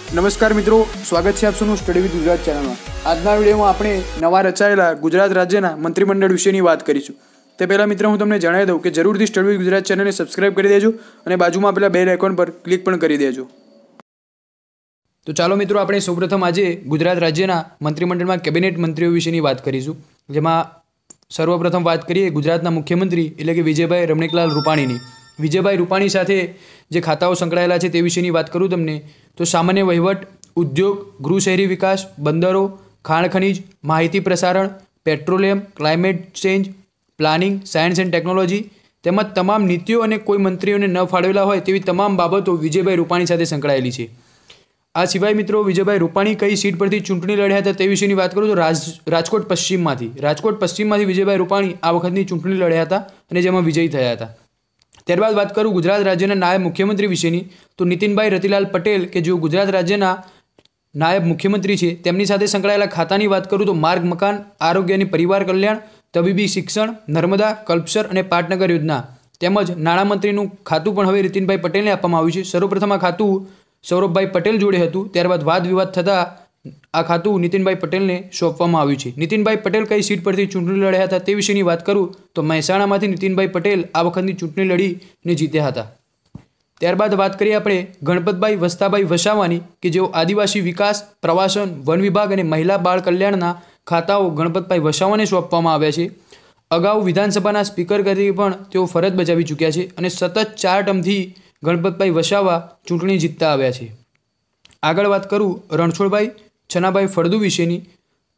નમસ્કાર મિત્રો, સ્વાગત છે આપ સૌનું સ્ટડી વિથ ગુજરાત ચેનલમાં। આજના વિડીયોમાં આપણે નવા રચાયેલા ગુજરાત રાજ્યના મંત્રીમંડળ વિશેની વાત કરીશું। તે પહેલાં મિત્રો હું તમને જણાવી દઉં કે જરૂરથી સ્ટડી વિથ ગુજરાત ચેનલને સબસ્ક્રાઇબ કરી દેજો અને બાજુમાં આપેલા બેલ આઇકોન પર ક્લિક પણ કરી દેજો। તો ચાલો મિત્રો, આપણે સૌપ્રથમ આજે ગુજરાત રાજ્યના મંત્રીમંડળમાં કેબિનેટ મંત્રીઓ વિશેની વાત કરીશું, જેમાં સર્વપ્રથમ વાત કરીએ ગુજરાતના મુખ્યમંત્રી એટલે કે વિજયભાઈ રમણીકલાલ રૂપાણીની। વિજયભાઈ રૂપાણી સાથે જે ખાતાઓ સંકળાયેલા છે તે વિશેની વાત કરું તમને તો સામાન્ય વહીવટ, ઉદ્યોગ, ગૃહ શહેરી વિકાસ, બંદરો, ખાણ ખનીજ, માહિતી પ્રસારણ, petroleum, climate change, planning, science and technology તેમજ તમામ નીતિઓ અને કોઈ મંત્રીઓને ન ફાળવેલા હોય તેવી તમામ બાબતો વિજયભાઈ રૂપાણી સાથે સંકળાયેલી છે। આ સિવાય મિત્રો વિજયભાઈ રૂપાણી કઈ સીટ પરથી ચૂંટણી લડ્યા હતા તે વિશેની વાત કરું તો રાજકોટ પશ્ચિમમાંથી વિજયભાઈ રૂપાણી આ વખતની ચૂંટણી લડ્યા હતા અને જેમાં વિજયી થયા હતા। ત્યારબાદ વાત કરું ગુજરાત રાજ્યના નાયબ મુખ્યમંત્રી વિશેની તો નીતિનભાઈ રતિલાલ પટેલ કે જેઓ ગુજરાત રાજ્યના નાયબ મુખ્યમંત્રી છે તેમની સાથે સંકળાયેલા ખાતાની વાત કરું તો માર્ગ, મકાન, આરોગ્ય અને પરિવાર કલ્યાણ, તબીબી શિક્ષણ, નર્મદા, કલ્પસર અને પાટનગર યોજના તેમજ નાણામંત્રીનું ખાતું પણ હવે નીતિનભાઈ પટેલને આપવામાં આવ્યું છે। સર્વપ્રથમ આ ખાતું સૌરભભાઈ પટેલ જોડે હતું, ત્યારબાદ વાદ વિવાદ થતાં આ ખાતું નીતિનભાઈ પટેલને સોંપવામાં આવ્યું છે। નીતિનભાઈ પટેલ કઈ સીટ પરથી ચૂંટણી લડ્યા હતા તે વિશેની વાત કરું તો મહેસાણામાંથી નીતિનભાઈ પટેલ આ વખતની ચૂંટણી લડીને જીત્યા હતા। ત્યારબાદ વાત કરીએ આપણે ગણપતભાઈ વસ્તાભાઈ વસાવાની કે જેઓ આદિવાસી વિકાસ, પ્રવાસન, વન વિભાગ અને મહિલા બાળ કલ્યાણના ખાતાઓ ગણપતભાઈ વસાવાને સોંપવામાં આવ્યા છે। અગાઉ વિધાનસભાના સ્પીકર તરીકે પણ તેઓ ફરજ બજાવી ચૂક્યા છે અને સતત 4 ટર્મથી ગણપતભાઈ વસાવા ચૂંટણી જીતતા આવ્યા છે। આગળ વાત કરું રણછોડભાઈ છનાભાઈ ફળદુ વિશેની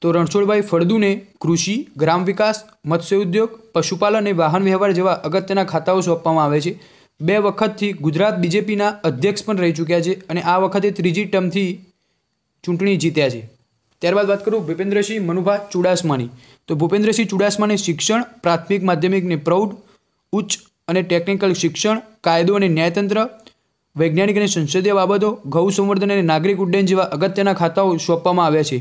તો રણછોડભાઈ ફળદુને કૃષિ, ગ્રામ વિકાસ, મત્સ્ય ઉદ્યોગ, પશુપાલન અને વાહન વ્યવહાર જેવા અગત્યના ખાતાઓ સોંપવામાં આવે છે। 2 વખતથી ગુજરાત બીજેપીના અધ્યક્ષ પણ રહી ચૂક્યા છે અને આ વખતે 3જી ટર્મથી ચૂંટણી જીત્યા છે। ત્યારબાદ વાત કરું ભૂપેન્દ્રસિંહ મનુભા ચુડાસમાની તો ભૂપેન્દ્રસિંહ ચુડાસમાને શિક્ષણ, પ્રાથમિક, માધ્યમિક ને પ્રૌઢ, ઉચ્ચ અને ટેકનિકલ શિક્ષણ, કાયદો અને ન્યાયતંત્ર, વૈજ્ઞાનિક અને સંસદીય બાબતો, ગૌ સંવર્ધન અને નાગરિક ઉડ્ડયન જેવા અગત્યના ખાતાઓ સોંપવામાં આવ્યા છે।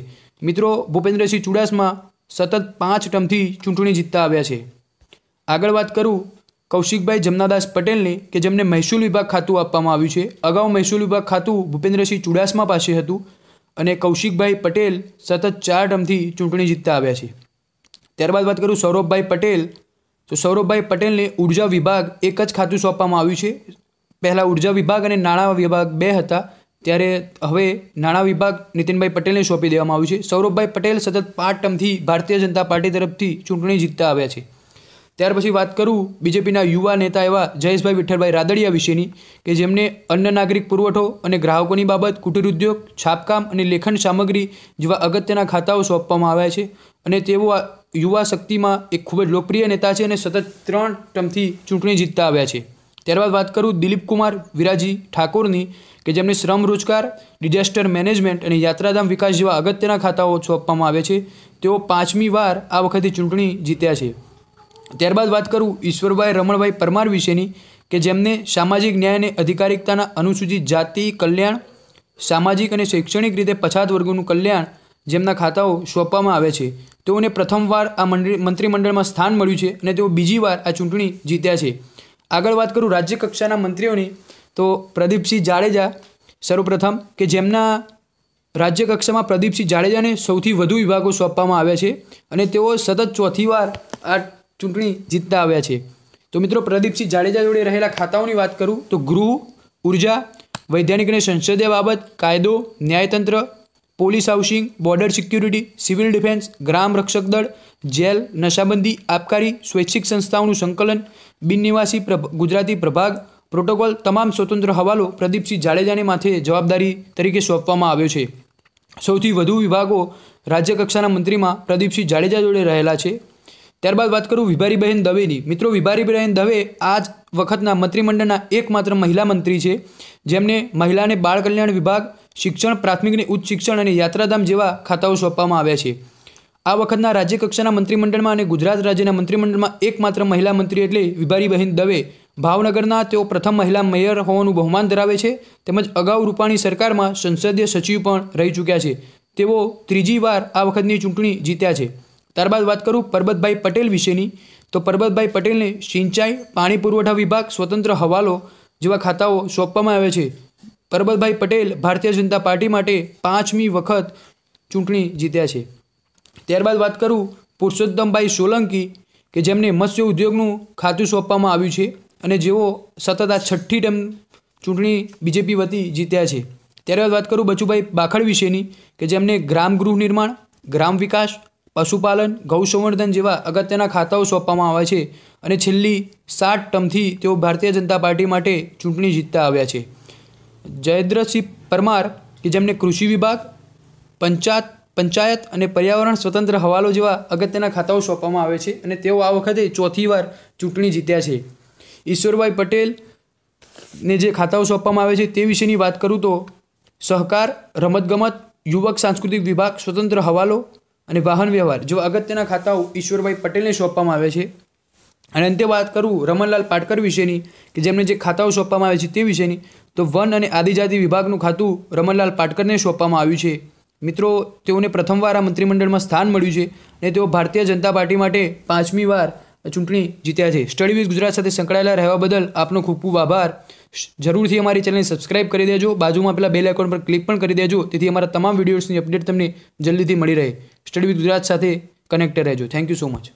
મિત્રો ભૂપેન્દ્રસિંહ ચુડાસમા સતત 5 ટર્મથી ચૂંટણી જીતતા આવ્યા છે। આગળ વાત કરું કૌશિકભાઈ જમનાદાસ પટેલને કે જેમને મહેસૂલ વિભાગ ખાતું આપવામાં આવ્યું છે। અગાઉ મહેસૂલ વિભાગ ખાતું ભૂપેન્દ્રસિંહ ચુડાસમા પાસે હતું અને કૌશિકભાઈ પટેલ સતત 4 ટર્મથી ચૂંટણી જીતતા આવ્યા છે। ત્યારબાદ વાત કરું સૌરભભાઈ પટેલ તો સૌરભભાઈ પટેલને ઉર્જા વિભાગ એક જ ખાતું સોંપવામાં આવ્યું છે। પહેલાં ઉર્જા વિભાગ અને નાણાં વિભાગ 2 હતા, ત્યારે હવે નાણાં વિભાગ નીતિનભાઈ પટેલને સોંપી દેવામાં આવ્યું છે। સૌરભભાઈ પટેલ સતત 5 ટર્મથી ભારતીય જનતા પાર્ટી તરફથી ચૂંટણી જીતતા આવ્યા છે। ત્યાર પછી વાત કરું બીજેપીના યુવા નેતા એવા જયેશભાઈ વિઠ્ઠલભાઈ રાદડિયા વિશેની કે જેમને અન્ન નાગરિક પુરવઠો અને ગ્રાહકોની બાબત, કુટીર ઉદ્યોગ, છાપકામ અને લેખન સામગ્રી જેવા અગત્યના ખાતાઓ સોંપવામાં આવ્યા છે અને તેઓ યુવા શક્તિમાં એક ખૂબ જ લોકપ્રિય નેતા છે અને સતત 3 ટર્મથી ચૂંટણી જીતતા આવ્યા છે। ત્યારબાદ વાત કરું દિલીપકુમાર વિરાજી ઠાકોરની કે જેમને શ્રમ રોજગાર, ડિઝાસ્ટર મેનેજમેન્ટ અને યાત્રાધામ વિકાસ જેવા અગત્યના ખાતાઓ સોંપવામાં આવે છે। તેઓ 5મી વાર આ વખતે ચૂંટણી જીત્યા છે। ત્યારબાદ વાત કરું ઈશ્વરભાઈ રમણભાઈ પરમાર વિશેની કે જેમને સામાજિક ન્યાય અને અધિકારિકતાના અનુસૂચિત જાતિ કલ્યાણ, સામાજિક અને શૈક્ષણિક રીતે પછાત વર્ગોનું કલ્યાણ જેમના ખાતાઓ સોંપવામાં આવે છે। તેઓને પ્રથમવાર આ મંત્રીમંડળમાં સ્થાન મળ્યું છે અને તેઓ બીજી વાર આ ચૂંટણી જીત્યા છે। આગળ વાત કરું રાજ્ય કક્ષાના મંત્રીઓની તો પ્રદીપસિંહ જાડેજા સર્વપ્રથમ કે જેમના રાજ્ય કક્ષામાં પ્રદીપસિંહ જાડેજાને સૌથી વધુ વિભાગો સોંપવામાં આવ્યા છે અને તેઓ સતત 4થી વાર આ ચૂંટણી જીતતા આવ્યા છે। તો મિત્રો પ્રદીપસિંહ જાડેજા જોડે રહેલા ખાતાઓની વાત કરું તો ગૃહ, ઉર્જા, વૈધાનિક અને સંસદીય બાબત, કાયદો, ન્યાયતંત્ર, police housing, border security, civil defence, ગ્રામ રક્ષક દળ, જેલ, નશાબંધી, આબકારી, સ્વૈચ્છિક સંસ્થાઓનું સંકલન, બિનનિવાસી ગુજરાતી પ્રભાગ, પ્રોટોકોલ તમામ સ્વતંત્ર હવાલો પ્રદીપસિંહ જાડેજાને માથે જવાબદારી તરીકે સોંપવામાં આવ્યો છે। સૌથી વધુ વિભાગો રાજ્ય કક્ષાના મંત્રીમાં પ્રદીપસિંહ જાડેજા જોડે રહેલા છે। ત્યારબાદ વાત કરું વિભારીબહેન દવેની। મિત્રો વિભારીબહેન દવે આ જ વખતના મંત્રીમંડળના એકમાત્ર મહિલા મંત્રી છે જેમને મહિલા અને બાળ કલ્યાણ વિભાગ, શિક્ષણ, પ્રાથમિક અને ઉચ્ચ શિક્ષણ અને યાત્રાધામ જેવા ખાતાઓ સોંપવામાં આવ્યા છે। આ વખતના રાજ્ય કક્ષાના મંત્રીમંડળમાં અને ગુજરાત રાજ્યના મંત્રીમંડળમાં એકમાત્ર મહિલા મંત્રી એટલે વિભારીબહેન દવે। ભાવનગરના તેઓ પ્રથમ મહિલા મેયર હોવાનું બહુમાન ધરાવે છે તેમજ અગાઉ રૂપાણી સરકારમાં સંસદીય સચિવ પણ રહી ચૂક્યા છે। તેઓ 3જી વાર આ વખતની ચૂંટણી જીત્યા છે। ત્યારબાદ વાત કરું પરબતભાઈ પટેલ વિશેની તો પરબતભાઈ પટેલને સિંચાઈ, પાણી પુરવઠા વિભાગ, સ્વતંત્ર હવાલો જેવા ખાતાઓ સોંપવામાં આવ્યા છે। પરબતભાઈ પટેલ ભારતીય જનતા પાર્ટી માટે 5મી વખત ચૂંટણી જીત્યા છે. ત્યારબાદ વાત કરું પુરુષોત્તમભાઈ સોલંકી કે જેમને મત્સ્ય ઉદ્યોગનું ખાતું સોંપવામાં આવ્યું છે અને જેઓ સતત આ 6ઠ્ઠી ટર્મ ચૂંટણી બીજેપી વતી જીત્યા છે. ત્યારબાદ વાત કરું બચુભાઈ બાખડ વિશેની કે જેમને ગ્રામ ગૃહ નિર્માણ, ગ્રામ વિકાસ, પશુપાલન, ગૌ સંવર્ધન જેવા અગત્યના ખાતાઓ સોંપવામાં આવ્યા છે અને છેલ્લી 7 ટર્મથી તેઓ ભારતીય જનતા પાર્ટી માટે ચૂંટણી જીતતા આવ્યા છે. જયેન્દ્રસિંહ પરમાર કે જેમને કૃષિ વિભાગ, પંચાયત અને પર્યાવરણ સ્વતંત્ર હવાલો જેવા અગત્યના ખાતાઓ સોંપવામાં આવે છે અને તેઓ આ વખતે 4થી વાર ચૂંટણી જીત્યા છે. ઈશ્વરભાઈ પટેલને જે ખાતાઓ સોંપવામાં આવે છે તે વિશેની વાત કરું તો સહકાર, રમતગમત, યુવક સાંસ્કૃતિક વિભાગ, સ્વતંત્ર હવાલો અને વાહન વ્યવહાર જેવા અગત્યના ખાતાઓ ઈશ્વરભાઈ પટેલને સોંપવામાં આવે છે. અને અંતે વાત કરું રમણલાલ પાટકર વિશેની કે જેમને જે ખાતાઓ સોંપવામાં આવે છે તે વિશેની તો વન અને આદિજાતિ વિભાગનું ખાતું રમણલાલ પાટકરને સોંપવામાં આવ્યું છે. મિત્રો, તેઓને પ્રથમવાર આ મંત્રીમંડળમાં સ્થાન મળ્યું છે અને તેઓ ભારતીય જનતા પાર્ટી માટે 5મી વાર ચૂંટણી જીત્યા છે. સ્ટડી વિથ ગુજરાત સાથે સંકળાયેલા રહેવા બદલ આપનો ખૂબ ખૂબ આભાર. જરૂરથી અમારી ચેનલને સબસ્ક્રાઇબ કરી દેજો. બાજુમાં પેલા બેલ આઇકોન પર ક્લિક પણ કરી દેજો તેથી અમારા તમામ વિડીયોઝની અપડેટ તમને જલ્દીથી મળી રહે. સ્ટડી વિથ ગુજરાત સાથે કનેક્ટેડ રહેજો. Thank you so much.